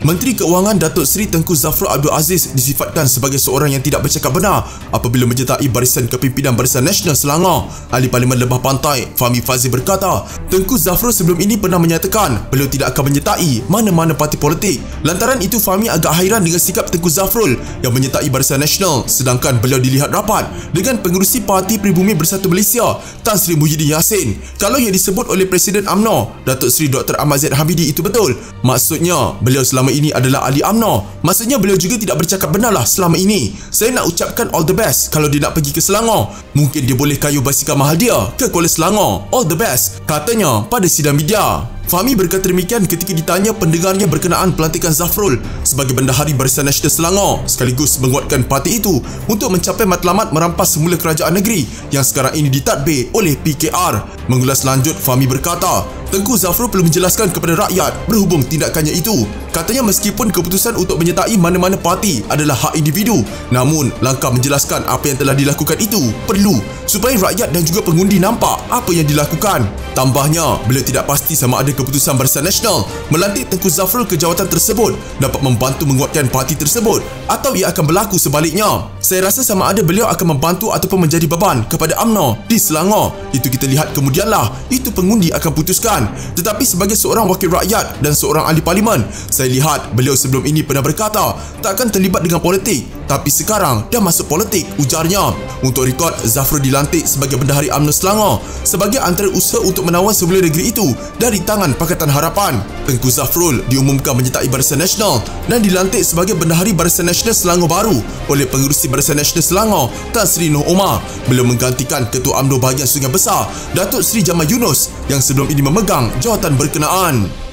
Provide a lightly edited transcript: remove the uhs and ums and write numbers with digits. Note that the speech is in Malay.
Menteri Keuangan Datuk Seri Tengku Zafrul Abdul Aziz disifatkan sebagai seorang yang tidak bercakap benar apabila menyertai Barisan Kepimpinan Barisan Nasional Selangor. Ahli Parlimen Lebah Pantai, Fahmi Fazil berkata, Tengku Zafrul sebelum ini pernah menyatakan beliau tidak akan menyertai mana-mana parti politik. Lantaran itu, Fahmi agak hairan dengan sikap Tengku Zafrul yang menyertai Barisan Nasional sedangkan beliau dilihat rapat dengan pengerusi Parti Pribumi Bersatu Malaysia, Tan Sri Muhyiddin Yassin. Kalau yang disebut oleh Presiden UMNO, Datuk Seri Dr. Ahmad Zaid Hamidi itu betul, maksudnya beliau selama ini adalah ahli UMNO. Maksudnya beliau juga tidak bercakap benarlah selama ini. Saya nak ucapkan all the best kalau dia nak pergi ke Selangor. Mungkin dia boleh kayu basikal mahal dia ke Kuala Selangor. All the best, katanya pada sidang media. Fahmi berkata demikian ketika ditanya pendengarnya berkenaan pelantikan Zafrul sebagai Bendahari Barisan Nasional Selangor, sekaligus menguatkan parti itu untuk mencapai matlamat merampas semula kerajaan negeri yang sekarang ini ditadbir oleh PKR. Mengulas lanjut, Fahmi berkata, Tengku Zafrul perlu menjelaskan kepada rakyat berhubung tindakannya itu. Katanya meskipun keputusan untuk menyertai mana-mana parti adalah hak individu, namun langkah menjelaskan apa yang telah dilakukan itu perlu supaya rakyat dan juga pengundi nampak apa yang dilakukan. Tambahnya, beliau tidak pasti sama ada keputusan Barisan Nasional melantik Tengku Zafrul ke jawatan tersebut dapat membantu menguatkan parti tersebut atau ia akan berlaku sebaliknya. Saya rasa sama ada beliau akan membantu ataupun menjadi beban kepada UMNO di Selangor. Itu kita lihat kemudianlah, itu pengundi akan putuskan. Tetapi sebagai seorang wakil rakyat dan seorang ahli parlimen, saya lihat beliau sebelum ini pernah berkata takkan terlibat dengan politik, tapi sekarang dah masuk politik, ujarnya. Untuk rekod, Zafrul dilantik sebagai Bendahari UMNO Selangor sebagai antara usaha untuk menawan semula negeri itu dari tangan Pakatan Harapan. Tengku Zafrul diumumkan menyertai Barisan Nasional dan dilantik sebagai Bendahari Barisan Nasional Selangor baru oleh Pengerusi Barisan Nasional Selangor, Tan Sri Noh Omar. Beliau menggantikan Ketua UMNO bahagian Sungai Besar, Datuk Seri Jamal Yunus yang sebelum ini memegang jawatan berkenaan.